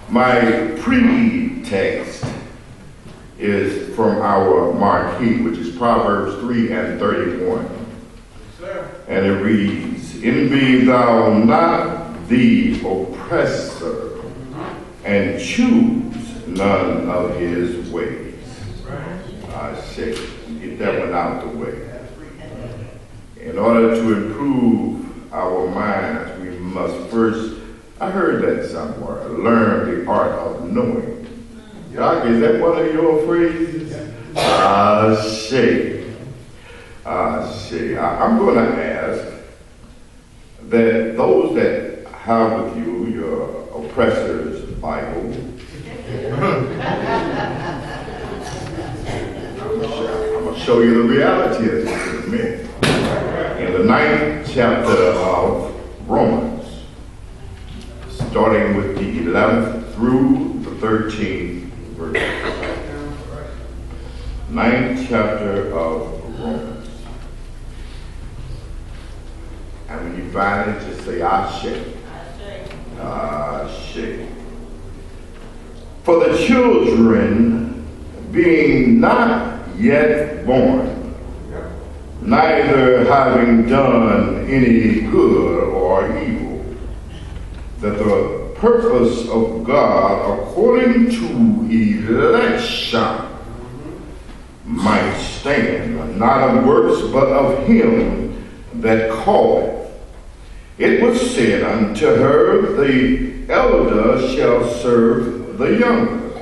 My pre-text is from our marquee, which is Proverbs 3 and 31. And it reads, envy thou not the oppressor, and choose none of his ways. I say, get that one out the way. In order to improve our minds, we must first, I heard that somewhere, learn the art of knowing. Doc, is that one of your phrases? I'm going to ask that those that have with you your oppressor's Bible, I'm going to show you the reality of this in a minute. In the 9th chapter of Romans, starting with the 11th through the 13th verse. 9th chapter of Romans. And when you find it, just say, Ashe. Ashe. For the children being not yet born, neither having done any good or evil, that the purpose of God according to election might stand, not of works, but of him that calleth. It was said unto her, the elder shall serve the younger.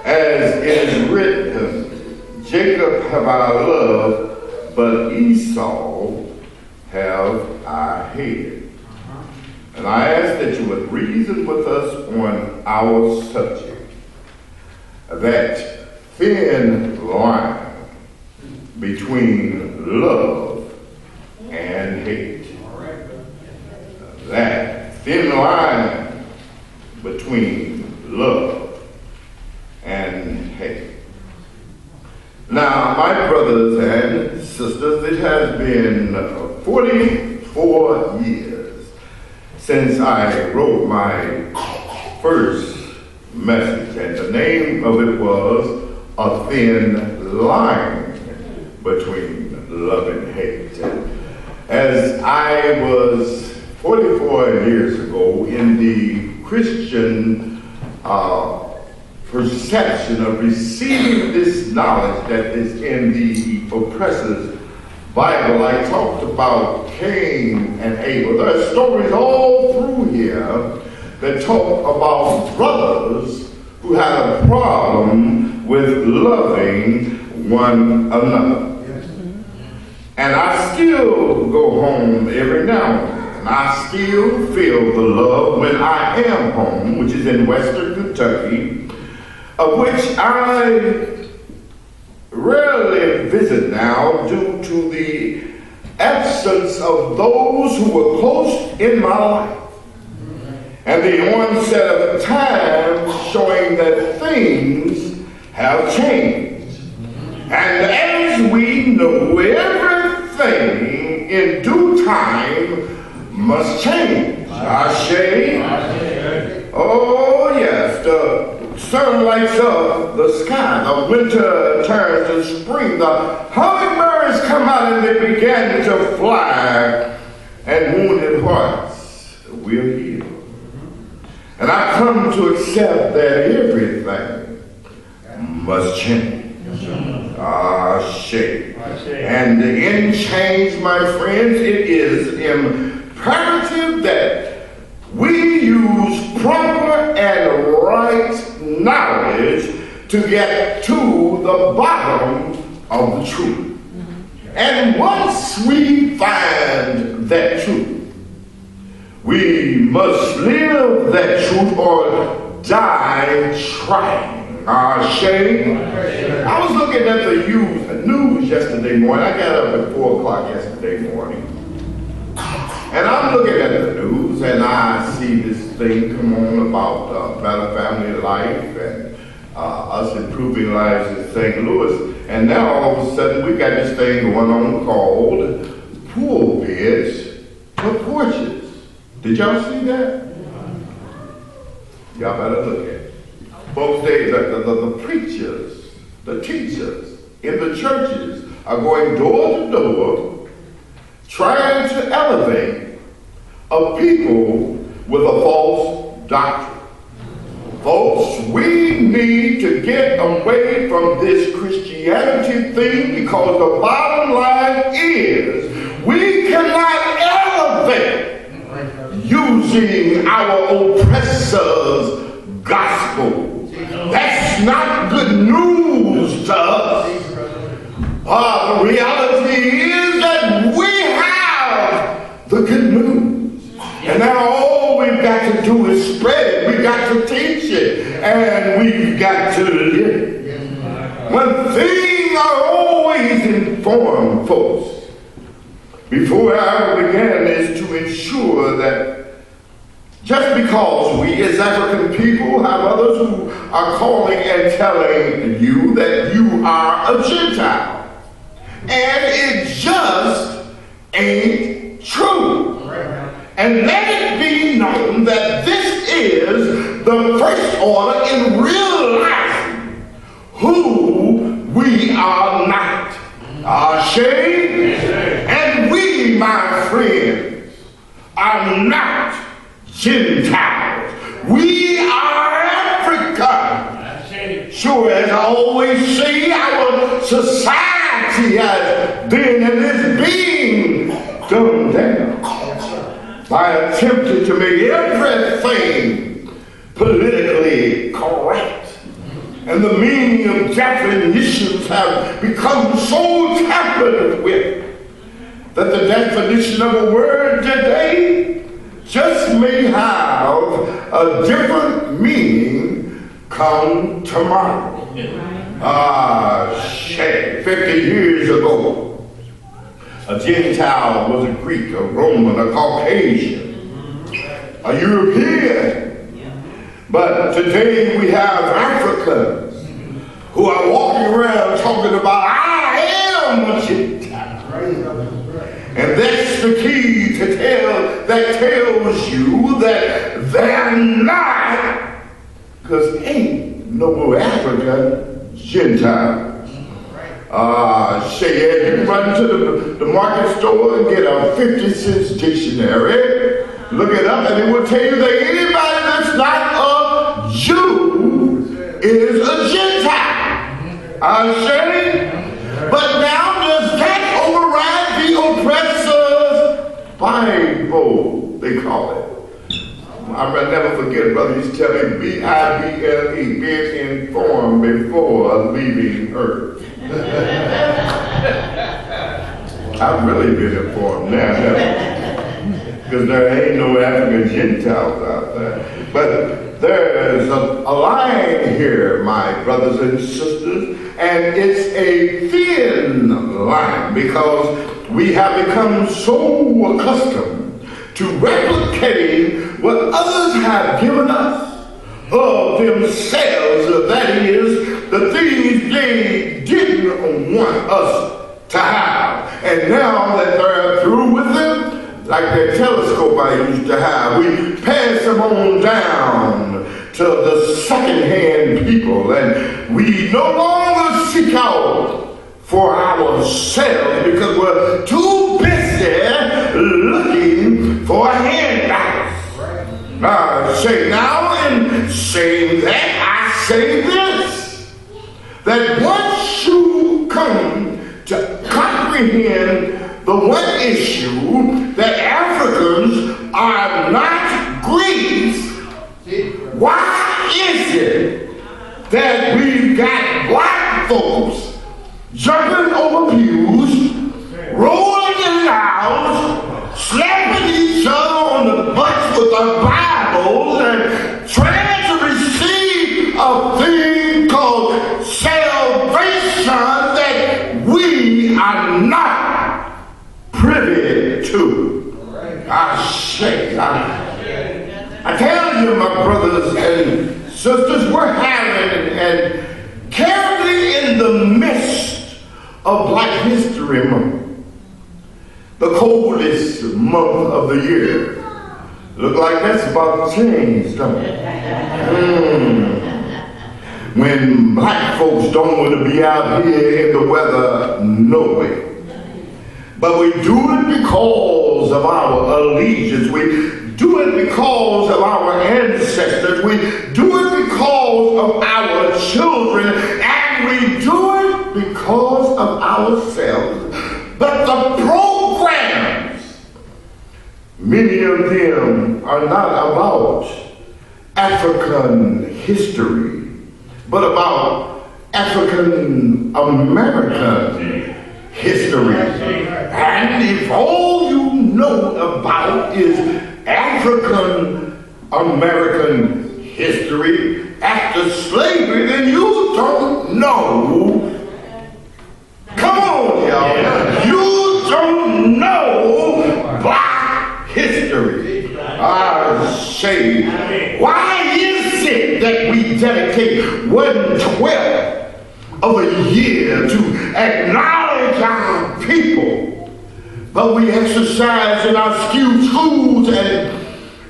As it is written, Jacob have I loved, but Esau have I hated. And I ask that you would reason with us on our subject, that thin line between love and hate. That thin line between love and hate. Now, my brothers and sisters, it has been 44 years since I wrote my first message, and the name of it was A Thin Line Between Love and Hate. And as I was 44 years ago in the Christian perception of receiving this knowledge that is in the oppressor's Bible, I talked about Cain and Abel. There are stories all through here that talk about brothers who had a problem with loving one another. And I still go home every now and then. And I still feel the love when I am home, which is in Western Kentucky, of which I rarely visit now due to the absence of those who were close in my life. And the onset of time showing that things have changed. And as we know, everything in due time must change. Ashe. Oh yes, the sun lights up the sky, the winter turns to spring, the hummingbirds come out and they begin to fly, and wounded hearts will heal. And I come to accept that everything must change. Ashe. And in change, my friends, it is imperative that we use proper and right knowledge to get to the bottom of the truth. And once we find that truth, we must live that truth or die trying. I was looking at the news yesterday morning. I got up at 4 o'clock yesterday morning. And I'm looking at the news and I see this thing come on about better family life and us improving lives in St. Louis. And now all of a sudden we got this thing going on called pool beds to porches. Did y'all see that? Y'all better look at it. Folks, the preachers, the teachers in the churches are going door to door trying to elevate a people with a false doctrine. Folks, we need to get away from this Christianity thing, because the bottom line is we cannot elevate using our oppressor's gospel. That's not good news to us. The reality is that we have the good news. And now all we've got to do is spread it. We've got to teach it. And we've got to live it. One thing I always inform folks before I ever began is to ensure that just because we as African people have others who are calling and telling you that you are a Gentile, and it just ain't true. And let it be known that this is the first order in realizing who we are not. Ashamed. And we, my friends, are not Gentiles. We are African. Sure, as I always say, our society has been and is being dumbed down by attempting to make everything politically correct. And the meaning of definitions have become so tampered with that the definition of a word today just may have a different meaning come tomorrow. 50 years ago, a Gentile was a Greek, a Roman, a Caucasian, a European. But today we have Africans who are walking around talking about, I am a Gentile. And that's the key to that tells you that they're not, because ain't no more African Gentile. Say, you run to the market store and get a 50-cent dictionary, look it up, and it will tell you that anybody that's not a Jew is a Gentile. Say, but now does that override the oppressor's Bible, they call it. I'll never forget, brother used to tell me, B-I-B-L-E, being informed before leaving earth. I've really been informed now, because there ain't no African Gentiles out there. But there's a line here, my brothers and sisters, and it's a thin line, because we have become so accustomed to replicating what others have given us of themselves, that is, the things they didn't want us to have. And now that they're through with them, like that telescope I used to have, we pass them on down to the second-hand people, and we no longer seek out for ourselves because we're too busy looking for handouts. Say now, in saying that, I say this, that once you come to comprehend the one issue that Africans are not Greeks, why is it that we've got black folks jumping over pews, rolling in aisles, slapping each other on the butts with our Bibles, and trying to receive a thing called salvation that we are not privy to? I tell you, my brothers and sisters, we're having and currently in the midst of Black History Month, the coldest month of the year. Look like that's about to change, don't it? When black folks don't want to be out here in the weather, no way. But we do it because of our allegiance. We do it because of our ancestors. We do it because of our children. And we do it because of ourselves. But the programs, many of them are not about African history, but about African American history. And if all you know about is African American history after slavery, then you don't know. Come on, y'all. You don't know black history. I say, why is it that we dedicate 1/12 of a year to acknowledge our people, but we exercise in our schools and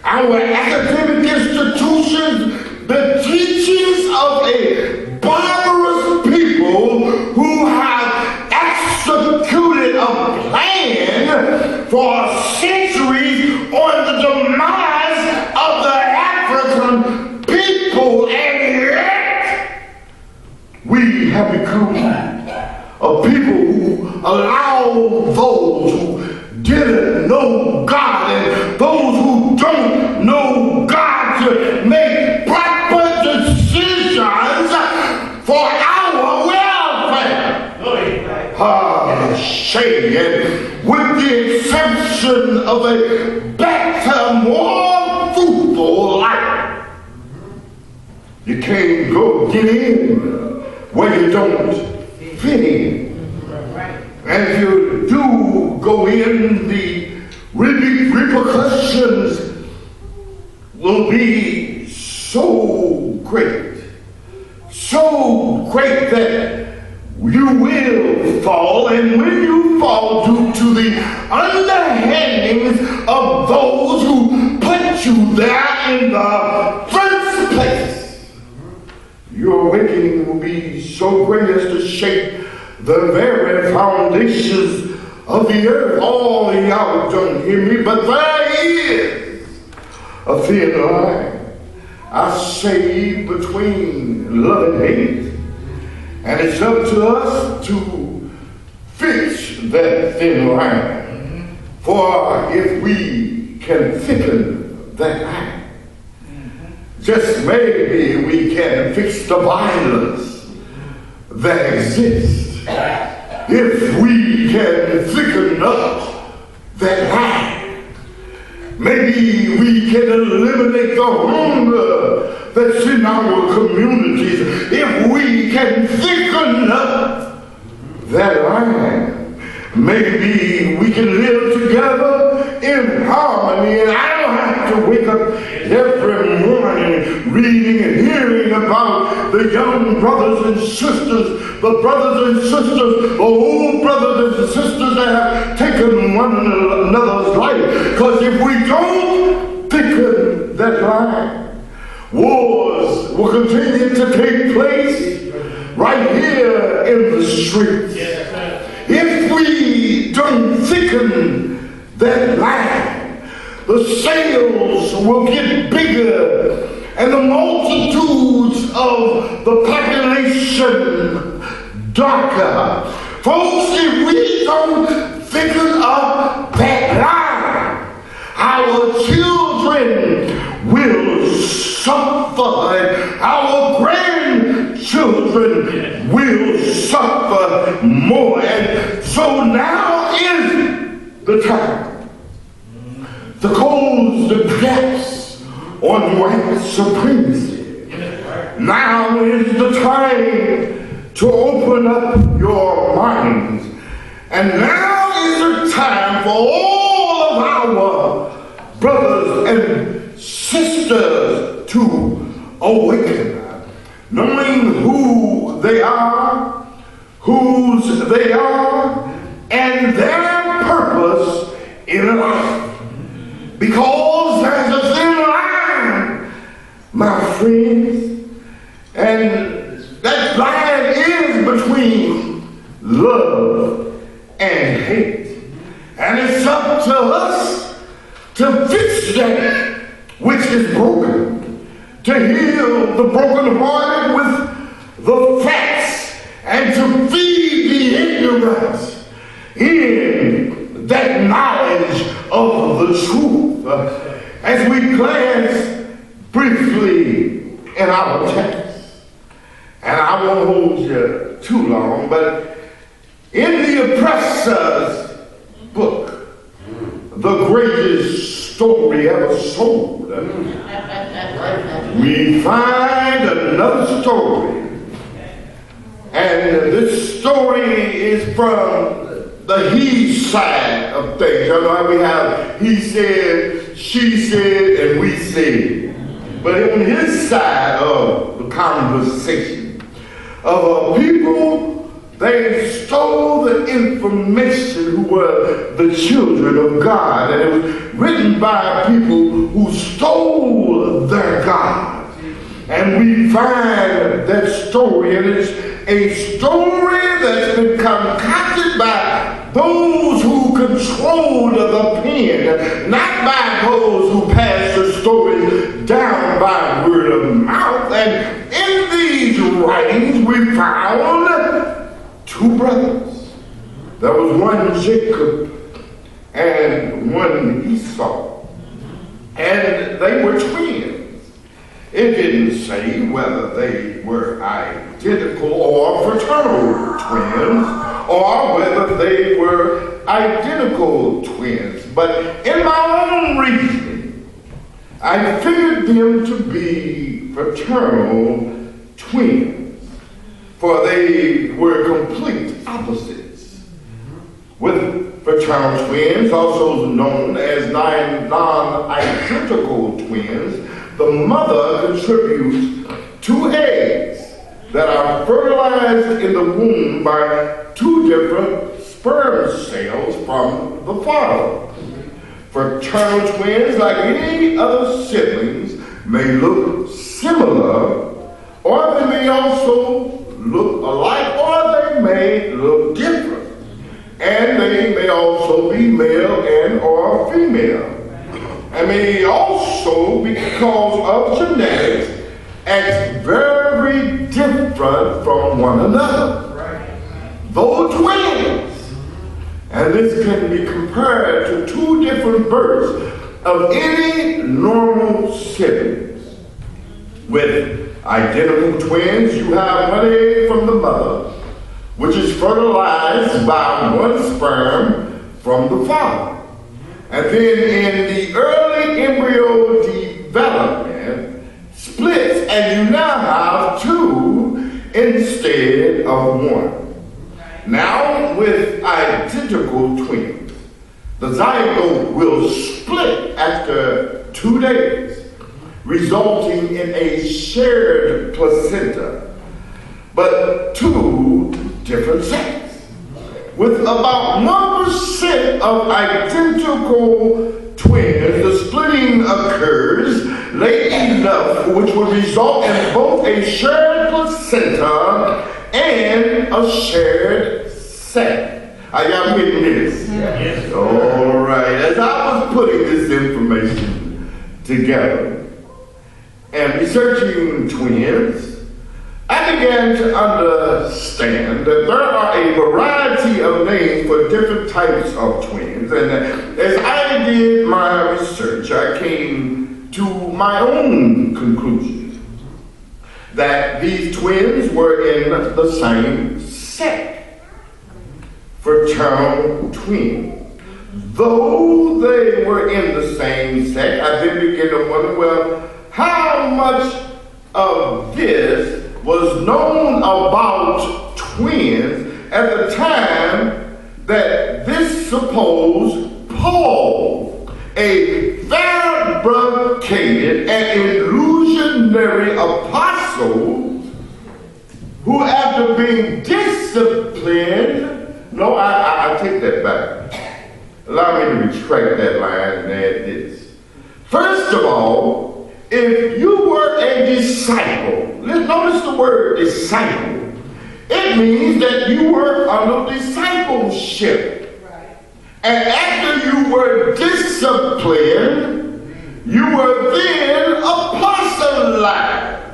our academic institutions the teachings of a barbarous people who have executed a plan for centuries on the demise of the African people, and yet we have become a people who allow those who didn't know God and those who don't know God to make proper decisions for our welfare. Shame, and with the exception of a better, more fruitful life, you can't go get in where you don't fit in. And if you do go in, the repercussions will be so great that you will fall, and when you fall due to the underhandings of those who put you there in the first place, your awakening will be so great as to shake the very foundations of the earth. All y'all don't hear me, but there is a thin line, I say, between love and hate. And it's up to us to fix that thin line. For if we can thicken that line, just maybe we can fix the violence that exists. If we can thicken up that line, maybe we can eliminate the hunger that's in our communities. If we can thicken up that line, maybe we can live together in harmony. And I don't have to wake up every morning reading and hearing about the young brothers and sisters, the brothers and sisters, the old brothers and sisters that have taken one another's life. Because if we don't thicken that line, wars will continue to take place right here in the streets. If we don't thicken that line, the sails will get bigger and the multitudes of the population darker. Folks, if we don't thicken up that line, our children will suffer, and our grandchildren will suffer more. And so now is the time to close the gaps on white supremacy. Now is the time to open up your minds. And now is the time for all of our brothers and sisters to awaken, knowing who they are, whose they are, and their purpose in life. Because there's a twins, and that line is between love and hate. And it's up to us to fix that which is broken, to heal the brokenhearted with the facts, and to feed the ignorant in that knowledge of the truth. As we glance briefly in our text, and I won't hold you too long, but in the oppressor's book, the greatest story ever sold, we find another story. And this story is from the he side of things. You know how we have he said, she said, and we said. But on his side of the conversation of people, they stole the information who were the children of God. And it was written by people who stole their God. And we find that story, and it's a story that's been concocted by those who controlled the pen, not by those who passed the story down by word of mouth. And in these writings we found two brothers. There was one Jacob and one Esau, and they were twins. It didn't say whether they were identical or fraternal twins, or whether they were identical twins. But in my own reasoning, I figured them to be fraternal twins, for they were complete opposites. With fraternal twins, also known as non-identical twins, the mother contributes two eggs that are fertilized in the womb by two different sperm cells from the father. Fraternal twins, like any other siblings, may look similar, or they may also look alike, or they may look different. And they may also be male and or female. And may also, because of genetics, act very different from one another. Though twins, and this can be compared to two different births of any normal siblings. With identical twins, you have one egg from the mother, which is fertilized by one sperm from the father. And then in the early embryo development, splits, and you now have two instead of one. Now, with identical twins, the zygote will split after 2 days, resulting in a shared placenta, but two different sexes. With about 1% of identical twins, the splitting occurs late enough which would result in both a shared placenta and a shared sex. Are y'all getting this? Yes. All right. As I was putting this information together and researching twins, I began to understand that there are a variety of names for different types of twins. And as I did my research, I came to my own conclusion that these twins were in the same sex, fraternal twins. Though they were in the same sex, I then began to wonder, well, how much of this was known about twins at the time that this supposed Paul, a fabricated and illusionary apostle, who after being disciplined, no, I take that back. Allow me to retract that line and add this. First of all, if you were a disciple, let's notice the word disciple. It means that you were under discipleship. Right. And after you were disciplined, you were then apostolized.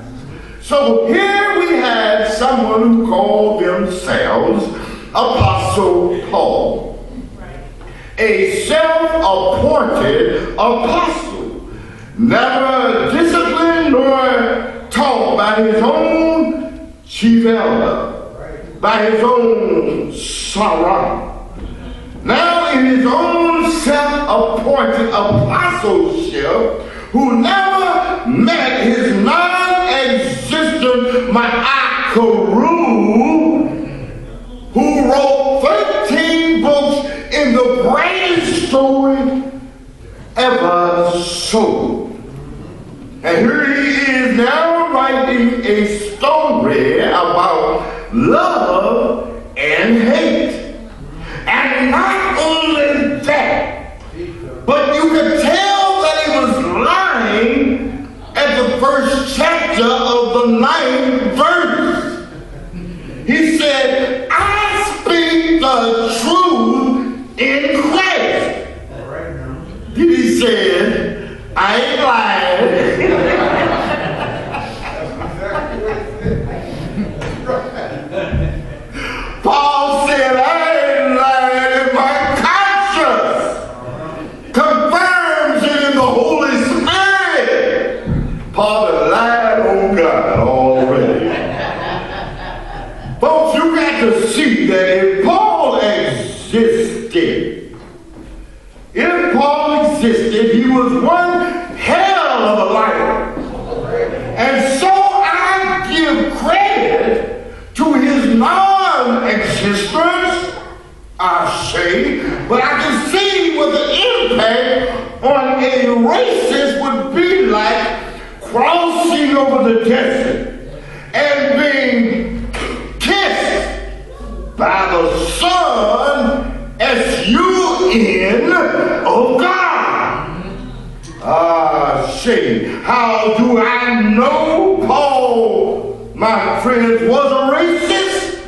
So here we had someone who called themselves Apostle Paul, a self-appointed apostle, never disciplined nor taught by his own chief elder, by his own Sarah. Now in his own self-appointed apostleship, who never met his non-existent Ma'akaru, who wrote 13 books in the greatest story ever sold. And here he is now writing a story about love and hate. And not only that, but you could tell that he was lying at the first chapter of the 9th verse. He said, I speak the truth in Christ. Then he said, I ain't lying. Paul said, I ain't lying, and my conscience confirms it in the Holy Spirit. Paul had lied on God already. Folks, you got to see that if Paul existed, he was one hell of a liar. And so I give credit to his non-existence, I say, but I can see what the impact on a racist would be like crossing over the desert and being kissed by the Son, S-U-N, of God. Shame. How do I know Paul, my friends, was a racist?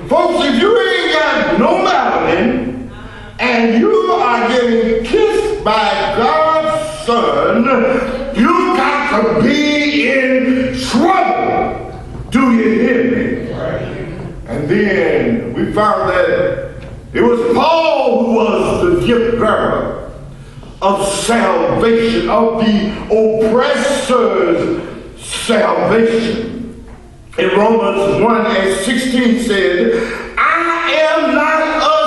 Folks, if you ain't got no melanin and you are getting kissed by God's Son, you got to be in trouble. Do you hear me? And then we found that it was Paul who was the gift bearer of salvation, of the oppressor's salvation. In Romans 1:16 said, I am not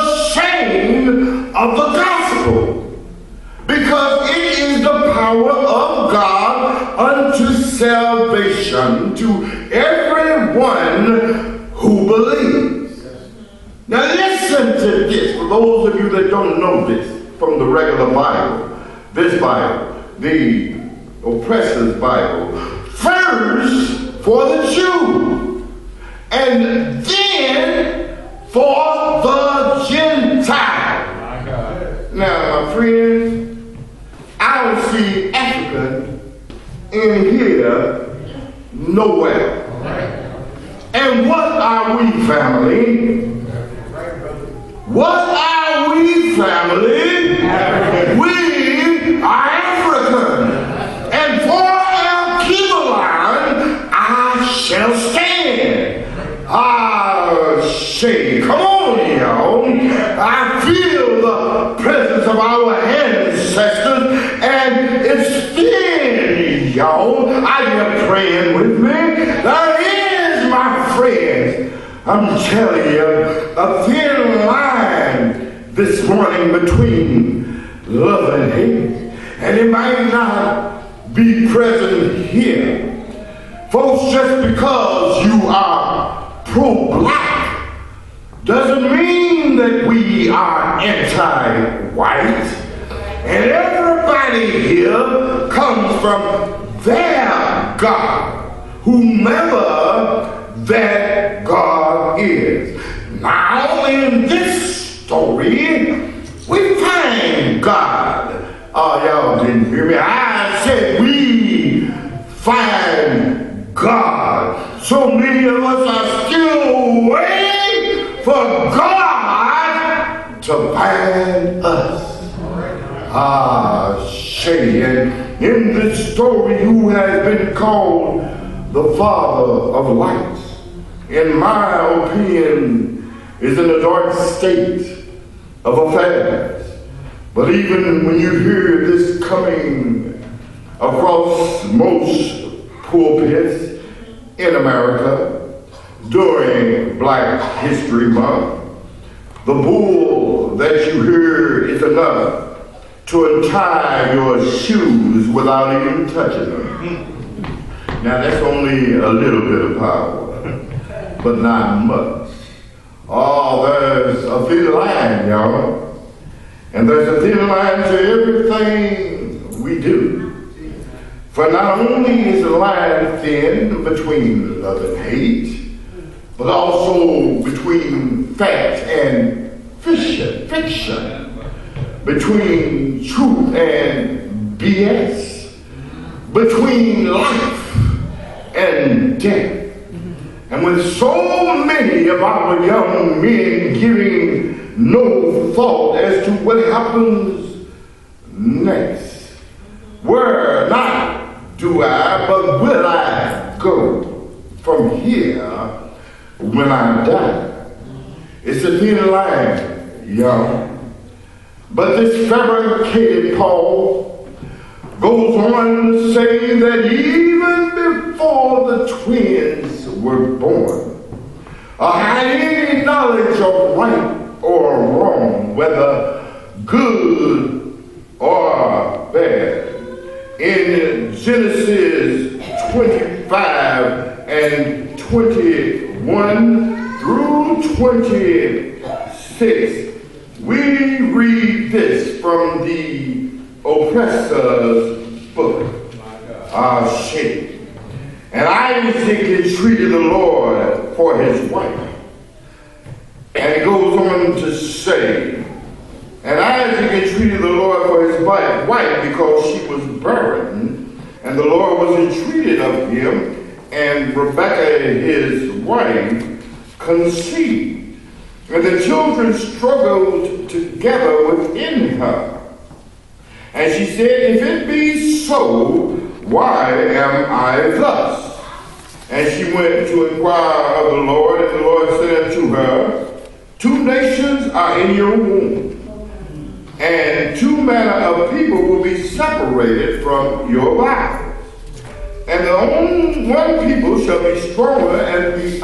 ashamed of the gospel, because it is the power of God unto salvation to everyone who believes. Now listen to this, for those of you that don't know this from the regular Bible, this Bible, the oppressor's Bible. First for the Jew, and then for the Gentile. Now, my friends, I don't see African in here nowhere. And what are we, family? What are we, family? We are African. And for our Keelan, I shall stand. Say, come on, y'all. I feel the presence of our ancestors, and it's thin, y'all. Are you praying with me? There is, my friends, I'm telling you, a thin line this morning between love and hate. And it might not be present here. Folks, just because you are pro-black doesn't mean that we are anti-white. And everybody here comes from their God, whomever that God is. Now, in this story, we find God. Oh, y'all didn't hear me. I said we find God. So many of us are still waiting for God to find us. Shady. And in this story, who has been called the Father of Lights, in my opinion, is in a dark state of affairs. But even when you hear this coming across most pulpits in America during Black History Month, the bull that you hear is enough to untie your shoes without even touching them. Now that's only a little bit of power, but not much. Oh, there's a thin line, y'all. And there's a thin line to everything we do. For not only is the line thin between love and hate, but also between fact and fiction. Between truth and BS, between life and death. And with so many of our young men giving no thought as to what happens next, where not do I, but will I go from here when I die? It's a thin line, y'all. But this fabricated Paul goes on to say that even before the twins were born, had any knowledge of right or wrong, whether good or bad. In Genesis 25 and 21 through 26, we read this from the oppressor's book, Shady. And Isaac entreated the Lord for his wife. And it goes on to say, and Isaac entreated the Lord for his wife because she was barren, and the Lord was entreated of him, and Rebekah, his wife, conceived. And the children struggled together within her. And she said, if it be so, why am I thus? And she went to inquire of the Lord, and the Lord said unto her, 2 nations are in your womb, and 2 manner of people will be separated from your body. And one people shall be stronger than the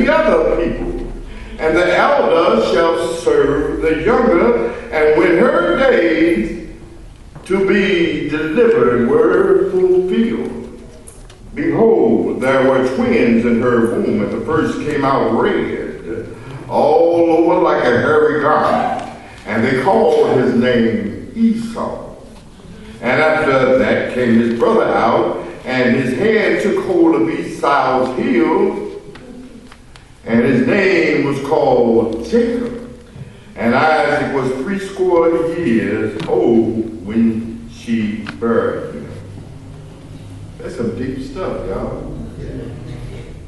other people. And the elder shall serve the younger, and when her days to be delivered were fulfilled, behold, there were twins in her womb, and the first came out red, all over like a hairy garment, and they called his name Esau. And after that came his brother out, and his hand took hold of Esau's heel, and his name was called Jacob. And Isaac was 80 years old when she buried him. That's some deep stuff, y'all.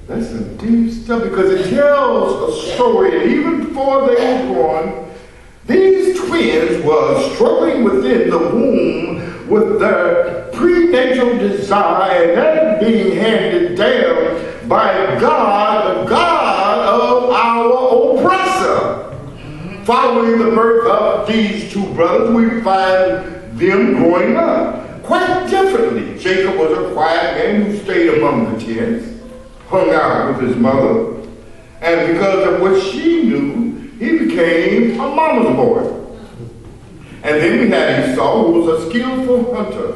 That's some deep stuff, because it tells a story, and even before they were born, these twins were struggling within the womb with their prenatal desire, and that being handed down by God, the God of our oppressor. Following the birth of these 2 brothers, we find them growing up quite differently. Jacob was a quiet man who stayed among the tents, hung out with his mother, and because of what she knew, he became a mama's boy. And then we had Esau, who was a skillful hunter,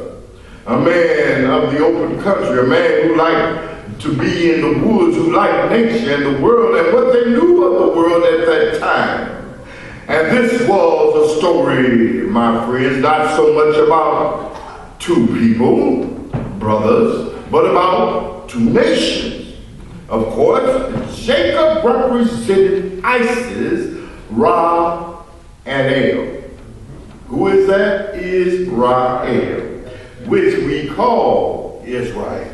a man of the open country, a man who liked to be in the woods, who liked nature and the world and what they knew of the world at that time. And this was a story, my friends, not so much about 2 people, brothers, but about 2 nations. Of course, Jacob represented Isis, Ra, and El. Who is that? Is Rael, which we call is right.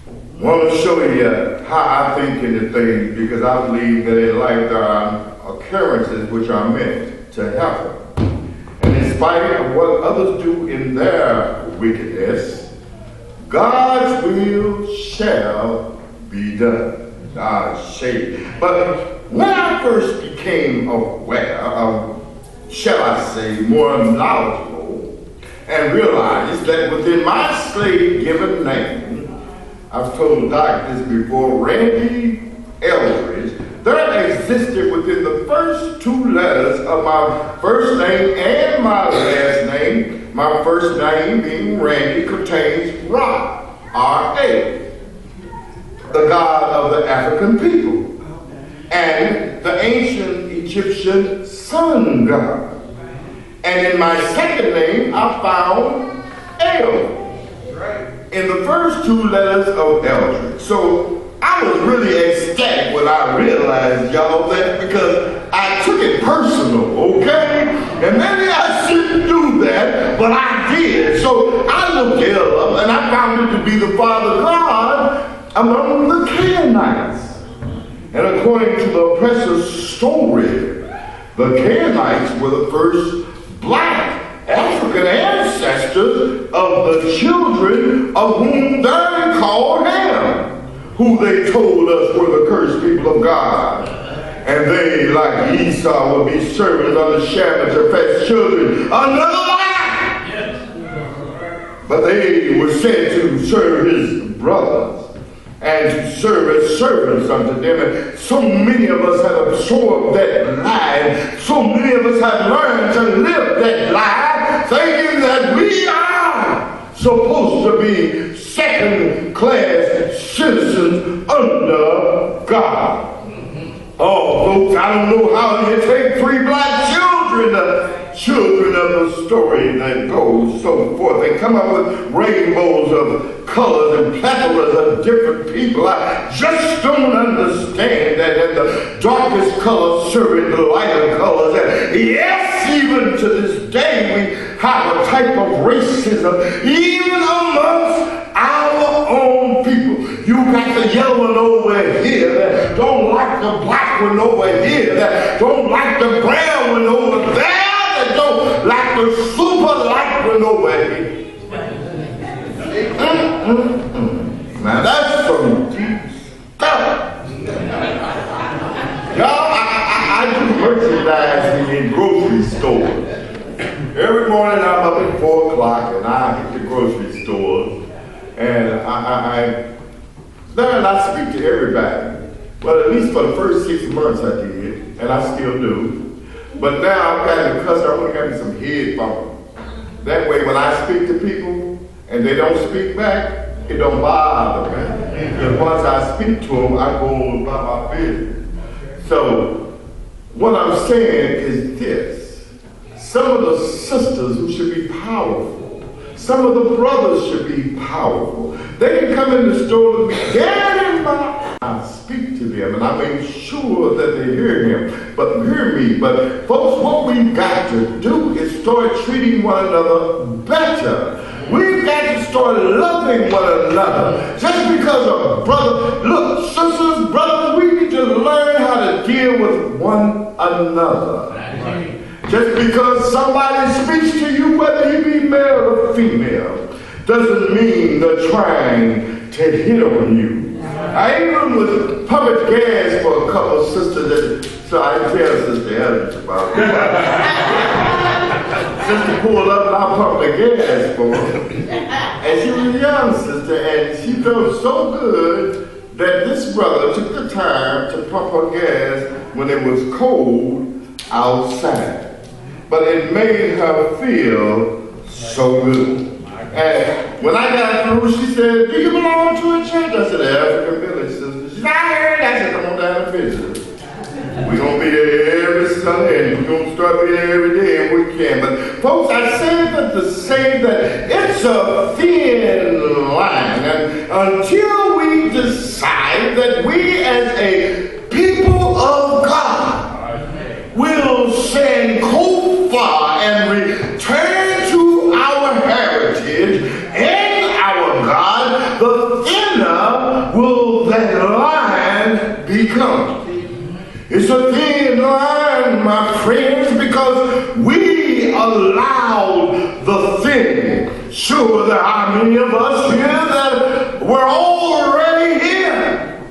I want to show you how I think into things, because I believe that in life there are occurrences which are meant to happen. And in spite of what others do in their wickedness, God's will shall be done. But when I first became aware of, shall I say, more knowledgeable, and realized that within my slave-given name, I've told Doc this before, Randy Eldridge, there existed within the first two letters of my first name and my last name, my first name being Randy, contains Ra, R-A, the god of the African people, and the ancient Egyptian sun god. And in my second name, I found El in the first two letters of Eldridge. So I was really ecstatic when I realized, y'all, that because I took it personal, okay? And maybe I shouldn't do that, but I did. So I looked El up and I found it to be the Father God among the Canaanites. And according to the oppressor's story, the Canaanites were the first black African ancestors of the children of whom they called Ham, who they told us were the cursed people of God. And they, like Esau, would be servants under Shammah to fetch children another life. But they were sent to serve his brothers and to serve as servants unto them. And so many of us have absorbed that lie. So many of us have learned to live that lie, thinking that we are supposed to be second-class citizens under God. Oh, folks, I don't know how you take three black children, the children of the story that goes so forth. They come up with rainbows of colors and plethoras of different people. I just don't understand that. And the darkest colors serving the lighter colors. And yes, even to this day, we have a type of racism, even amongst our own people. You got the yellow one over here that don't like the black one over here, that don't like the brown one over there, that don't like the super light one over here. Now that's some deep stuff. Y'all, I do merchandising in grocery stores. Every morning I'm up at 4 o'clock and I hit the grocery store and I speak to everybody. Well, at least for the first 6 months I did, and I still do. But now I've got to cuss, I want to get some headphones. That way when I speak to people and they don't speak back, it don't bother me. And once I speak to them, I go on about my business. So what I'm saying is this. Some of the sisters who should be powerful, some of the brothers should be powerful. They can come in the store and get in my I speak to them and I make sure that they hear me. But folks, what we've got to do is start treating one another better. We've got to start loving one another. Just because a brother, look, sisters, brothers, we need to learn how to deal with one another. Just because somebody speaks to you, whether he be male or female, doesn't mean they're trying to hit on you. I even was pumping gas for a couple of sisters, so I tell Sister Eldridge about it. Sister pulled up and I pumped the gas for her. And she was a young sister, and she felt so good that this brother took the time to pump her gas when it was cold outside. But it made her feel so good. And when I got through, she said, "Do you belong to a church?" I said, "African Village, sister." She said, "I heard that." I said, "Come on down and visit. We're going to be there every Sunday, and we're going to start being there every day if we can." But folks, I say that to say that it's a thin line. And until we decide that we as a people of God will stand cold far and return to our heritage and It's a thin line, my friends, because we allowed the thin. Sure, there are many of us here that were already here.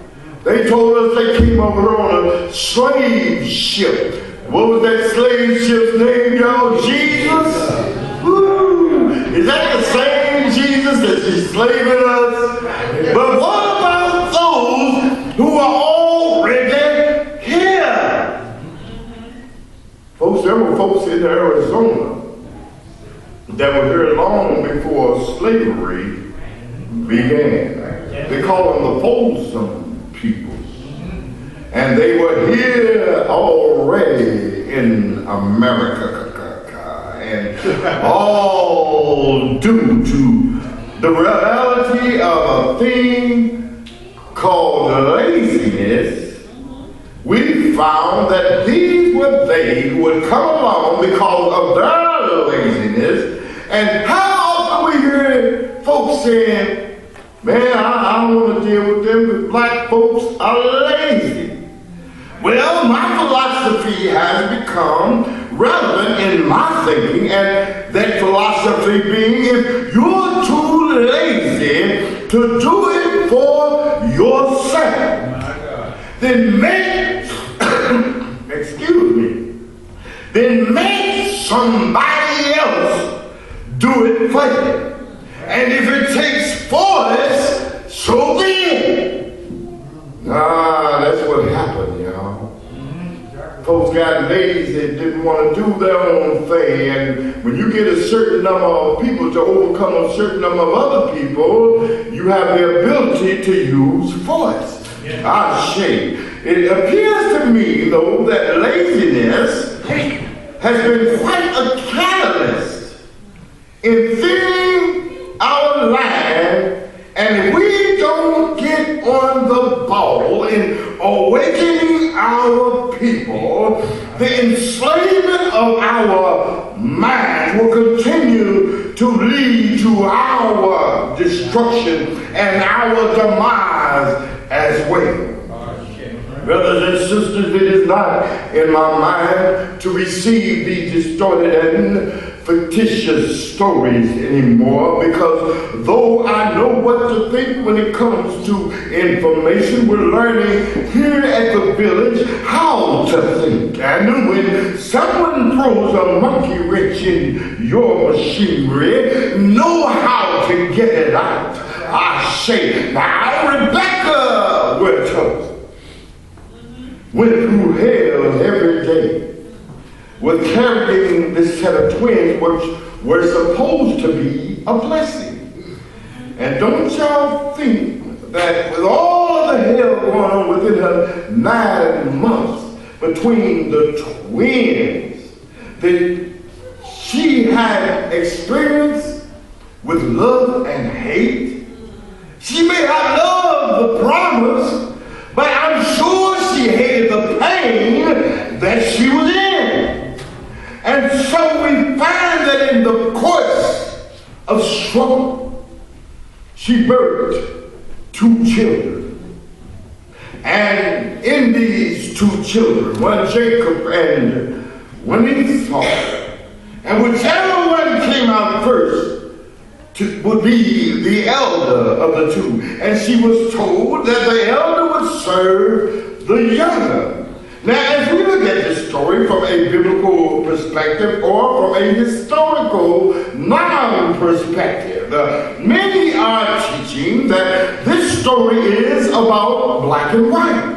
They told us they came over on a slave ship. What was that slave ship's name, y'all? Jesus? Woo! Is that the same Jesus that's enslaving us? But what about those who are already here? Folks, there were folks in Arizona that were here long before slavery began. They call them the Folsom people. And they were here already in America. And all due to the reality of a thing called laziness, we found that these were they who would come along because of their laziness. And how often we hear folks saying, man, I don't want to deal with them, but black folks are lazy. Well, my philosophy has become relevant in my thinking, and that philosophy being, if you're too lazy to do it for yourself, then make, then make somebody else do it for you. And if it takes force, so be it. That's what happened, y'all. Folks got lazy and didn't want to do their own thing. And when you get a certain number of people to overcome a certain number of other people, you have the ability to use force. It appears to me, though, that laziness has been quite a catalyst in thinning our land. And if we don't get on the ball in awakening our people, the enslavement of our minds will continue to lead to our destruction and our demise as well. Brothers and sisters, it is not in my mind to receive these distorted and fictitious stories anymore, because though I know what to think when it comes to information, we're learning here at the village how to think. And when someone throws a monkey wrench in your machinery, know how to get it out. I say, now Rebecca, we're told, went through hell every day with carrying this set of twins, which were supposed to be a blessing. And don't y'all think that with all the hell going on within her 9 months between the twins, that she had experience with love and hate? She may have loved the promise, but I'm sure she hated the pain that she was in. And so we find that in the course of struggle, she birthed 2 children. And in these 2 children, one Jacob and one Esau, and whichever one came out first would be the elder of the 2. And she was told that the elder would serve the younger. Now, as we look at this story from a biblical perspective or from a historical non-perspective, many are teaching that this story is about black and white.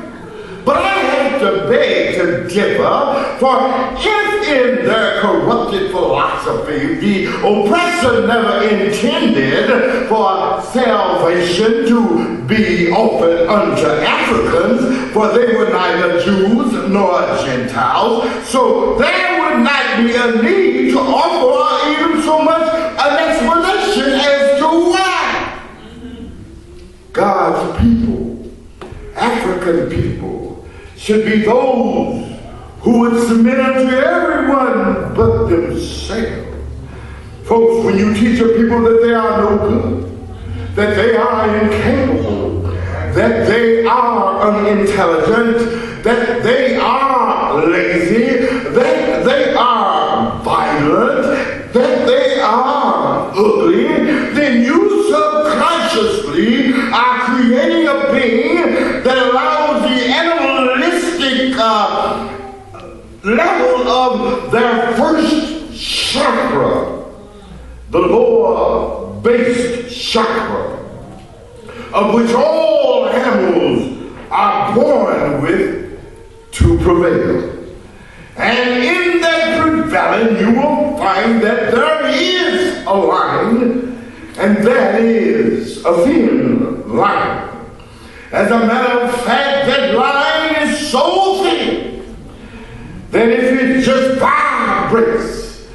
But I have to beg to differ, for if in their corrupted philosophy the oppressor never intended for salvation to be offered unto Africans, for they were neither Jews nor Gentiles, so there would not be a need to offer even so much an explanation as to why God's people, African people, should be those who would submit unto everyone but themselves. Folks, when you teach a people that they are no good, that they are incapable, that that they are unintelligent, that they are lazy, that they are violent, that they are ugly, then you subconsciously are creating a being that allows the animalistic level of their first chakra, the lower base chakra, of which all animals are born with, to prevail. And in that prevailing, you will find that there is a line, and that is a thin line. As a matter of fact, that line is so thin that if it just vibrates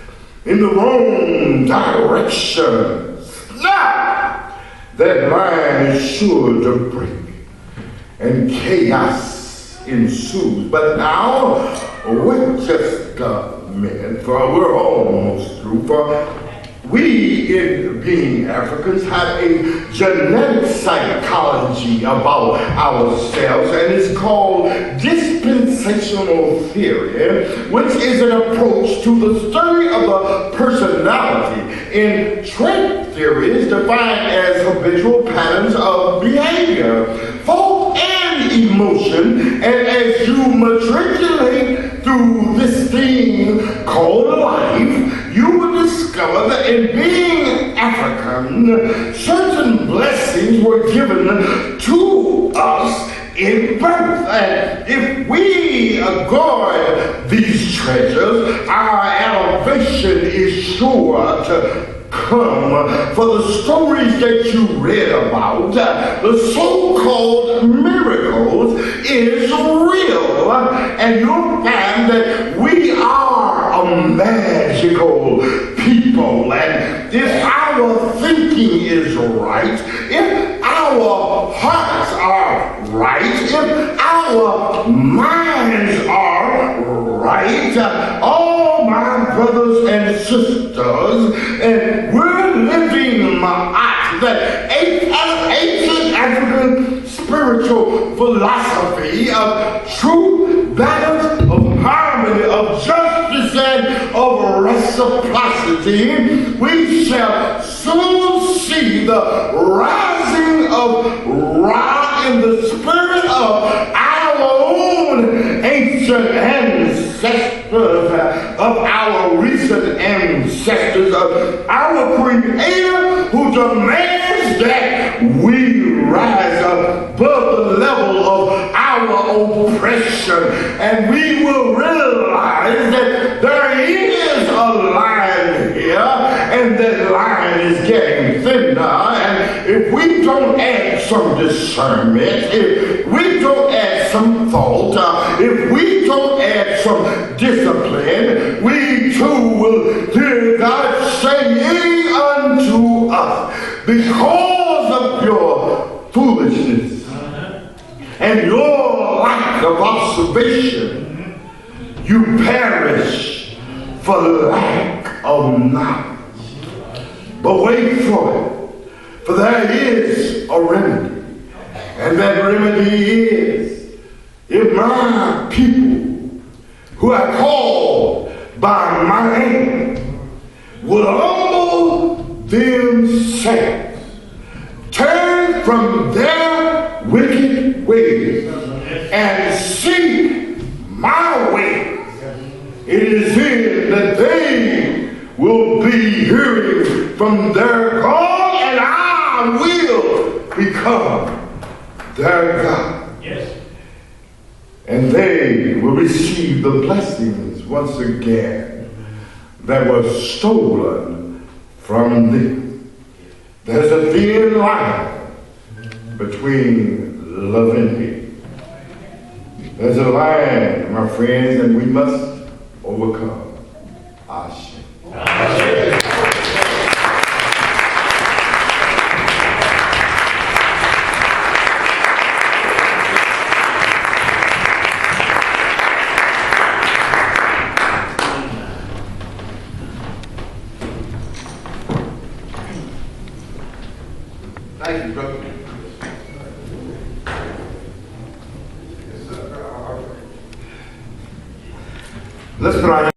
in the wrong direction, snap, that line is sure to break, and chaos ensues. But now, wait just a minute, for we're almost through. For we, in being Africans, have a genetic psychology about ourselves, and it's called dispensational theory, which is an approach to the study of the personality in trait theories defined as habitual patterns of behavior, thought, and emotion. And as you matriculate through this thing called life, you will discover that in being African, certain blessings were given to us in birth. And if we guard these treasures, our elevation is sure to come. For the stories that you read about, the so-called miracles, is real. And you'll find that we are a magical people. And if our thinking is right, if our hearts are right, if our minds are right, all my brothers and sisters, and we're living that ancient African spiritual philosophy of truth, balance, of harmony, of justice, and of reciprocity. We shall soon see the rising of Ra in the spirit of our own ancient ancestors, of our recent ancestors, of our Creator, who demands that we rise above the level of our oppression. And we will realize that there is a line here, and that line is getting thinner. And if we don't add some discernment, if we don't add some thought, if we don't add some discipline, we too will hear God saying unto us, because of your foolishness and your lack of observation, you perish for lack of knowledge. But wait for it, for there is a remedy. And that remedy is, if my people who are called by my name will humble themselves, turn from their wicked ways, and seek my way, it is then that they will be hearing from their God, and I will become their God. Yes. And they will receive the blessings once again that were stolen from them. There's a thin line between love and hate. There's a line, my friends, and we must overcome. Ashe. Ashe. Thank you, brother. Let's put our